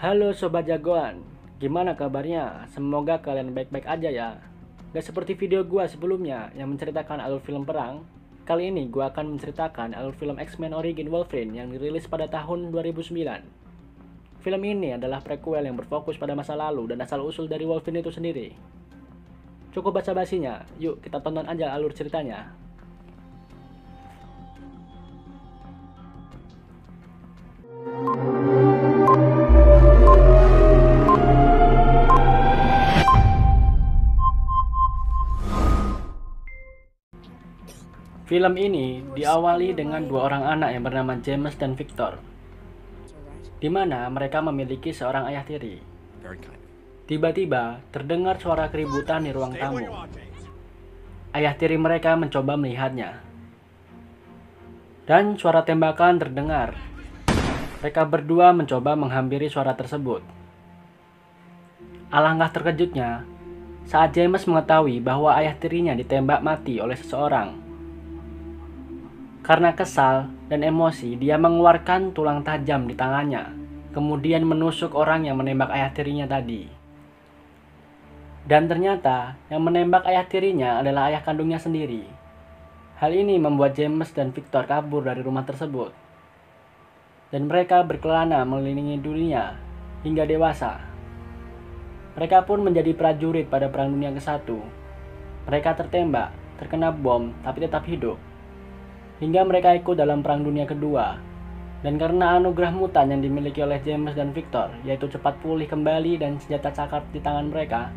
Halo Sobat Jagoan, gimana kabarnya? Semoga kalian baik-baik aja ya. Gak seperti video gua sebelumnya yang menceritakan alur film perang. Kali ini gua akan menceritakan alur film X-Men Origins Wolverine yang dirilis pada tahun 2009. Film ini adalah prequel yang berfokus pada masa lalu dan asal-usul dari Wolverine itu sendiri. Cukup basa-basinya, yuk kita tonton aja alur ceritanya. Film ini diawali dengan dua orang anak yang bernama James dan Victor, di mana mereka memiliki seorang ayah tiri. Tiba-tiba terdengar suara keributan di ruang tamu. Ayah tiri mereka mencoba melihatnya, dan suara tembakan terdengar. Mereka berdua mencoba menghampiri suara tersebut. Alangkah terkejutnya saat James mengetahui bahwa ayah tirinya ditembak mati oleh seseorang. Karena kesal dan emosi, dia mengeluarkan tulang tajam di tangannya, kemudian menusuk orang yang menembak ayah tirinya tadi. Dan ternyata yang menembak ayah tirinya adalah ayah kandungnya sendiri. Hal ini membuat James dan Victor kabur dari rumah tersebut. Dan mereka berkelana mengelilingi dunia hingga dewasa. Mereka pun menjadi prajurit pada Perang Dunia ke-1. Mereka tertembak, terkena bom, tapi tetap hidup. Hingga mereka ikut dalam Perang Dunia Kedua. Dan karena anugerah mutan yang dimiliki oleh James dan Victor, yaitu cepat pulih kembali dan senjata cakar di tangan mereka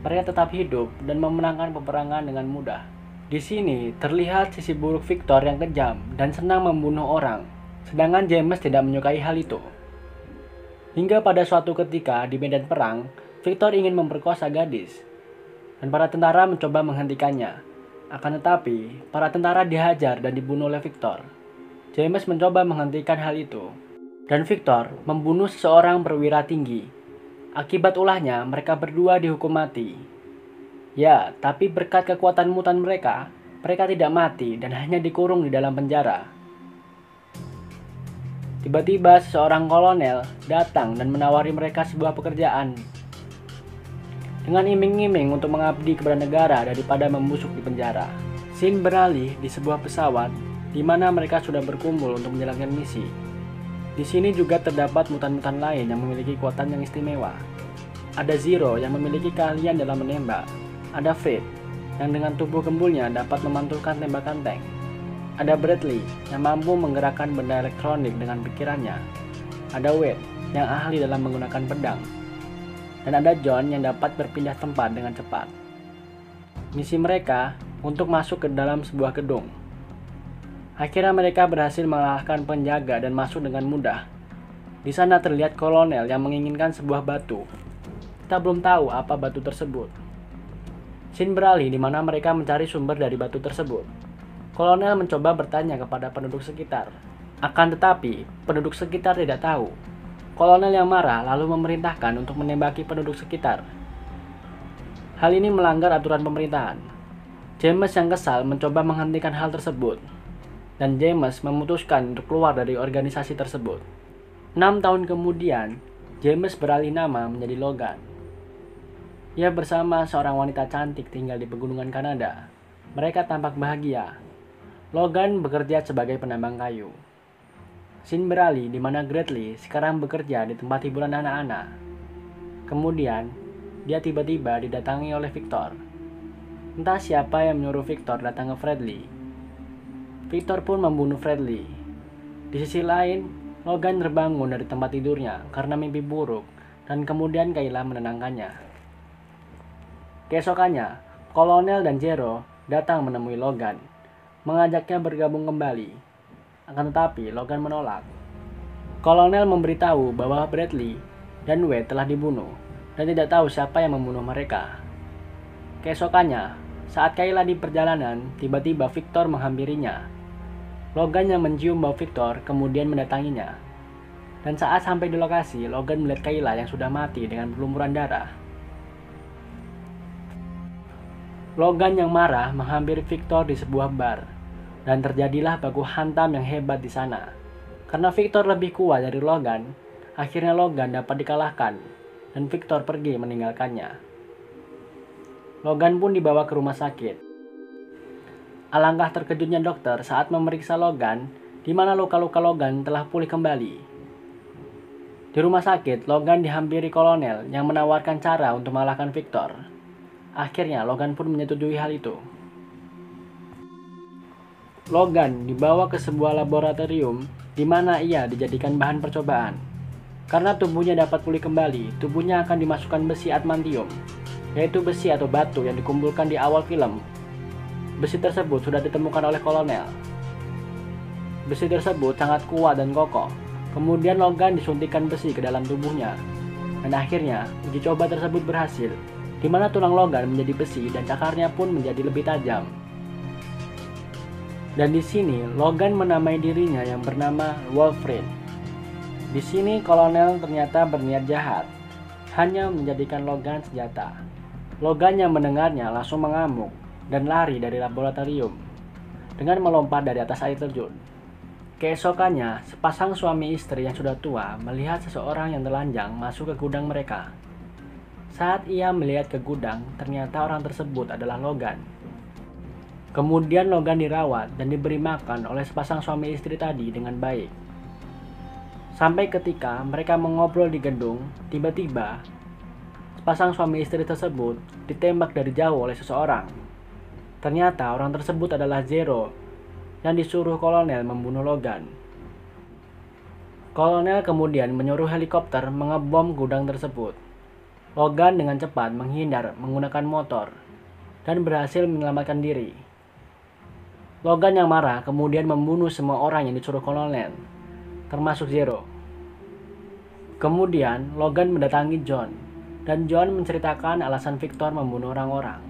tetap hidup dan memenangkan peperangan dengan mudah. Di sini terlihat sisi buruk Victor yang kejam dan senang membunuh orang, sedangkan James tidak menyukai hal itu. Hingga pada suatu ketika di medan perang, Victor ingin memperkosa gadis, dan para tentara mencoba menghentikannya. Akan tetapi, para tentara dihajar dan dibunuh oleh Victor. James mencoba menghentikan hal itu, dan Victor membunuh seseorang perwira tinggi. Akibat ulahnya, mereka berdua dihukum mati. Ya, tapi berkat kekuatan mutan mereka tidak mati dan hanya dikurung di dalam penjara. Tiba-tiba seseorang kolonel datang dan menawari mereka sebuah pekerjaan dengan iming-iming untuk mengabdi kepada negara daripada membusuk di penjara. Scene beralih di sebuah pesawat di mana mereka sudah berkumpul untuk menjalankan misi. Di sini juga terdapat mutan-mutan lain yang memiliki kekuatan yang istimewa. Ada Zero yang memiliki keahlian dalam menembak. Ada Fate yang dengan tubuh gembulnya dapat memantulkan tembakan tank. Ada Bradley yang mampu menggerakkan benda elektronik dengan pikirannya. Ada Wade yang ahli dalam menggunakan pedang. Dan ada John yang dapat berpindah tempat dengan cepat. Misi mereka untuk masuk ke dalam sebuah gedung. Akhirnya mereka berhasil mengalahkan penjaga dan masuk dengan mudah. Di sana terlihat kolonel yang menginginkan sebuah batu. Kita belum tahu apa batu tersebut. Scene beralih di mana mereka mencari sumber dari batu tersebut. Kolonel mencoba bertanya kepada penduduk sekitar. Akan tetapi, penduduk sekitar tidak tahu. Kolonel yang marah lalu memerintahkan untuk menembaki penduduk sekitar. Hal ini melanggar aturan pemerintahan. James yang kesal mencoba menghentikan hal tersebut. Dan James memutuskan untuk keluar dari organisasi tersebut. 6 tahun kemudian, James beralih nama menjadi Logan. Ia bersama seorang wanita cantik tinggal di pegunungan Kanada. Mereka tampak bahagia. Logan bekerja sebagai penambang kayu. Scene beralih di mana Bradley sekarang bekerja di tempat hiburan anak-anak. Kemudian, dia tiba-tiba didatangi oleh Victor. Entah siapa yang menyuruh Victor datang ke Bradley. Victor pun membunuh Bradley. Di sisi lain, Logan terbangun dari tempat tidurnya karena mimpi buruk dan kemudian Kayla menenangkannya. Keesokannya, Kolonel dan Zero datang menemui Logan, mengajaknya bergabung kembali. Akan tetapi, Logan menolak. Kolonel memberitahu bahwa Bradley dan Wade telah dibunuh dan tidak tahu siapa yang membunuh mereka. Keesokannya, saat Kayla di perjalanan, tiba-tiba Victor menghampirinya. Logan yang mencium bau Victor kemudian mendatanginya. Dan saat sampai di lokasi, Logan melihat Kayla yang sudah mati dengan berlumuran darah. Logan yang marah menghampiri Victor di sebuah bar. Dan terjadilah baku hantam yang hebat di sana. Karena Victor lebih kuat dari Logan, Akhirnya Logan dapat dikalahkan dan Victor pergi meninggalkannya. Logan pun dibawa ke rumah sakit. Alangkah terkejutnya dokter saat memeriksa Logan, di mana luka-luka Logan telah pulih kembali. Di rumah sakit, Logan dihampiri kolonel yang menawarkan cara untuk mengalahkan Victor. Akhirnya, Logan pun menyetujui hal itu. Logan dibawa ke sebuah laboratorium di mana ia dijadikan bahan percobaan. Karena tubuhnya dapat pulih kembali, tubuhnya akan dimasukkan besi adamantium, yaitu besi atau batu yang dikumpulkan di awal film. Besi tersebut sudah ditemukan oleh kolonel. Besi tersebut sangat kuat dan kokoh. Kemudian Logan disuntikkan besi ke dalam tubuhnya. Dan akhirnya, uji coba tersebut berhasil, di mana tulang Logan menjadi besi dan cakarnya pun menjadi lebih tajam. Dan di sini, Logan menamai dirinya yang bernama Wolverine. Di sini, kolonel ternyata berniat jahat, hanya menjadikan Logan senjata. Logan yang mendengarnya langsung mengamuk dan lari dari laboratorium dengan melompat dari atas air terjun. Keesokannya, sepasang suami istri yang sudah tua melihat seseorang yang telanjang masuk ke gudang mereka. Saat ia melihat ke gudang, ternyata orang tersebut adalah Logan. Kemudian Logan dirawat dan diberi makan oleh sepasang suami istri tadi dengan baik. Sampai ketika mereka mengobrol di gedung, tiba-tiba sepasang suami istri tersebut ditembak dari jauh oleh seseorang. Ternyata orang tersebut adalah Zero yang disuruh kolonel membunuh Logan. Kolonel kemudian menyuruh helikopter mengebom gudang tersebut. Logan dengan cepat menghindar menggunakan motor dan berhasil menyelamatkan diri. Logan yang marah kemudian membunuh semua orang yang disuruh kolonel, termasuk Zero. Kemudian Logan mendatangi John, dan John menceritakan alasan Victor membunuh orang-orang.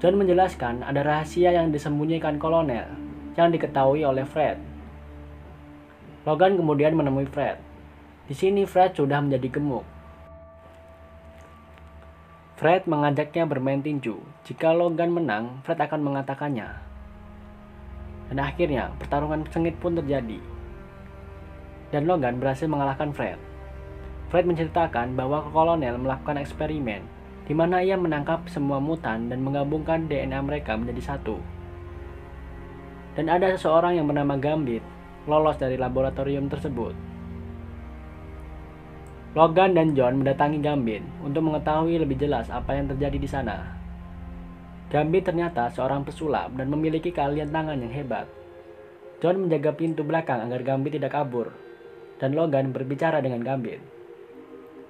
John menjelaskan ada rahasia yang disembunyikan kolonel yang diketahui oleh Fred. Logan kemudian menemui Fred. Di sini Fred sudah menjadi gemuk. Fred mengajaknya bermain tinju. Jika Logan menang, Fred akan mengatakannya. Dan akhirnya pertarungan sengit pun terjadi. Dan Logan berhasil mengalahkan Fred. Fred menceritakan bahwa kolonel melakukan eksperimen di mana ia menangkap semua mutan dan menggabungkan DNA mereka menjadi satu. Dan ada seseorang yang bernama Gambit lolos dari laboratorium tersebut. Logan dan John mendatangi Gambit untuk mengetahui lebih jelas apa yang terjadi di sana. Gambit ternyata seorang pesulap dan memiliki keahlian tangan yang hebat. John menjaga pintu belakang agar Gambit tidak kabur, dan Logan berbicara dengan Gambit.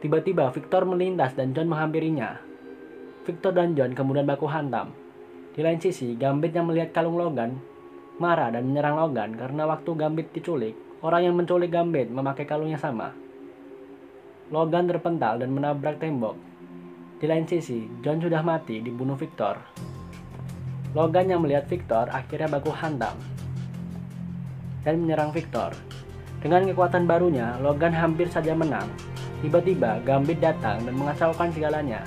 Tiba-tiba Victor melintas dan John menghampirinya. Victor dan John kemudian baku hantam. Di lain sisi, Gambit yang melihat kalung Logan marah dan menyerang Logan karena waktu Gambit diculik, orang yang menculik Gambit memakai kalung yang sama. Logan terpental dan menabrak tembok. Di lain sisi, John sudah mati dibunuh Victor. Logan yang melihat Victor akhirnya baku hantam dan menyerang Victor. Dengan kekuatan barunya, Logan hampir saja menang. Tiba-tiba Gambit datang dan mengacaukan segalanya.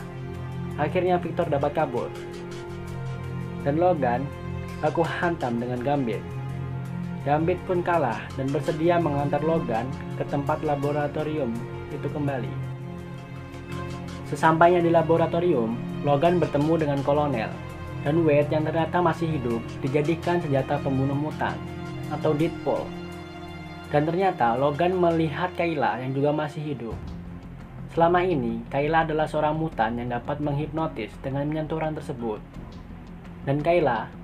Akhirnya Victor dapat kabur. Dan Logan baku hantam dengan Gambit. Gambit pun kalah dan bersedia mengantar Logan ke tempat laboratorium itu kembali. Sesampainya di laboratorium, Logan bertemu dengan kolonel, dan Wade yang ternyata masih hidup dijadikan senjata pembunuh mutan atau Deadpool. Dan ternyata Logan melihat Kayla yang juga masih hidup. Selama ini, Kayla adalah seorang mutan yang dapat menghipnotis dengan menyentuh orang tersebut. Dan Kayla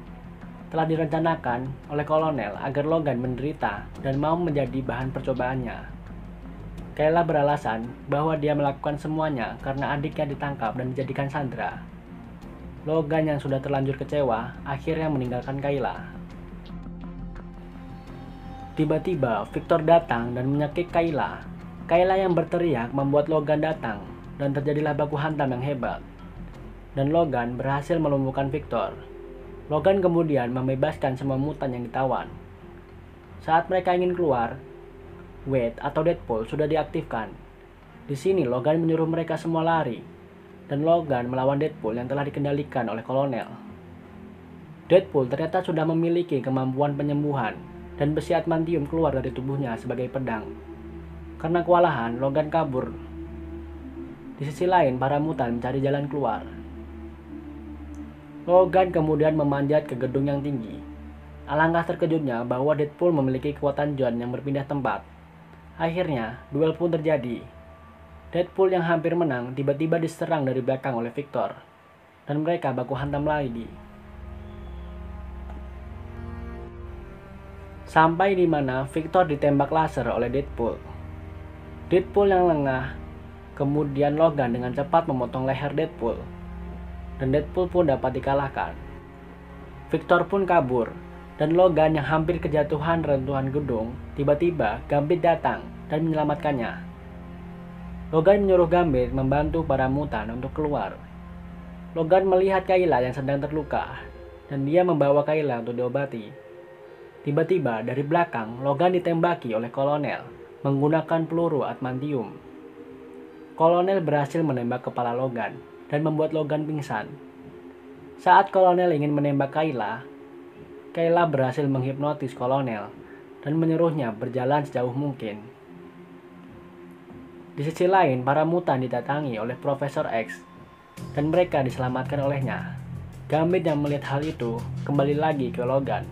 telah direncanakan oleh kolonel agar Logan menderita dan mau menjadi bahan percobaannya. Kayla beralasan bahwa dia melakukan semuanya karena adiknya ditangkap dan dijadikan sandera. Logan yang sudah terlanjur kecewa akhirnya meninggalkan Kayla. Tiba-tiba Victor datang dan menyekik Kayla. Kayla yang berteriak membuat Logan datang dan terjadilah baku hantam yang hebat. Dan Logan berhasil melumpuhkan Victor. Logan kemudian membebaskan semua mutan yang ditawan. Saat mereka ingin keluar, Wade atau Deadpool sudah diaktifkan. Di sini Logan menyuruh mereka semua lari, dan Logan melawan Deadpool yang telah dikendalikan oleh kolonel. Deadpool ternyata sudah memiliki kemampuan penyembuhan, dan besi adamantium keluar dari tubuhnya sebagai pedang. Karena kewalahan, Logan kabur. Di sisi lain, para mutan mencari jalan keluar. Logan kemudian memanjat ke gedung yang tinggi. Alangkah terkejutnya bahwa Deadpool memiliki kekuatan John yang berpindah tempat. Akhirnya, duel pun terjadi. Deadpool yang hampir menang tiba-tiba diserang dari belakang oleh Victor, dan mereka baku hantam lagi. Sampai di mana Victor ditembak laser oleh Deadpool. Deadpool yang lengah, kemudian Logan dengan cepat memotong leher Deadpool, dan Deadpool pun dapat dikalahkan. Victor pun kabur, dan Logan yang hampir kejatuhan reruntuhan gedung, tiba-tiba Gambit datang dan menyelamatkannya. Logan menyuruh Gambit membantu para mutan untuk keluar. Logan melihat Kayla yang sedang terluka, dan dia membawa Kayla untuk diobati. Tiba-tiba dari belakang, Logan ditembaki oleh Kolonel menggunakan peluru adamantium. Kolonel berhasil menembak kepala Logan dan membuat Logan pingsan. Saat Kolonel ingin menembak Kayla, Kayla berhasil menghipnotis Kolonel dan menyuruhnya berjalan sejauh mungkin. Di sisi lain, para mutan didatangi oleh Profesor X dan mereka diselamatkan olehnya. Gambit yang melihat hal itu kembali lagi ke Logan.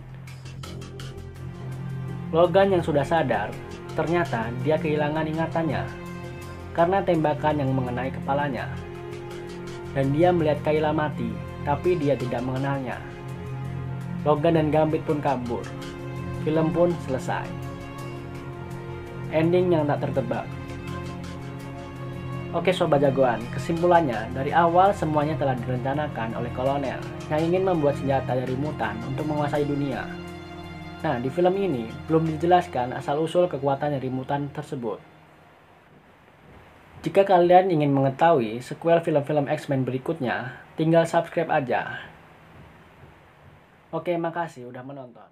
Logan yang sudah sadar, ternyata dia kehilangan ingatannya karena tembakan yang mengenai kepalanya. Dan dia melihat Kayla mati, tapi dia tidak mengenalnya. Logan dan Gambit pun kabur. Film pun selesai. Ending yang tak tertebak. Oke sobat jagoan, kesimpulannya dari awal semuanya telah direncanakan oleh Kolonel yang ingin membuat senjata dari mutan untuk menguasai dunia. Nah, di film ini belum dijelaskan asal-usul kekuatan dari mutan tersebut. Jika kalian ingin mengetahui sequel film-film X-Men berikutnya, tinggal subscribe aja. Oke, makasih udah menonton.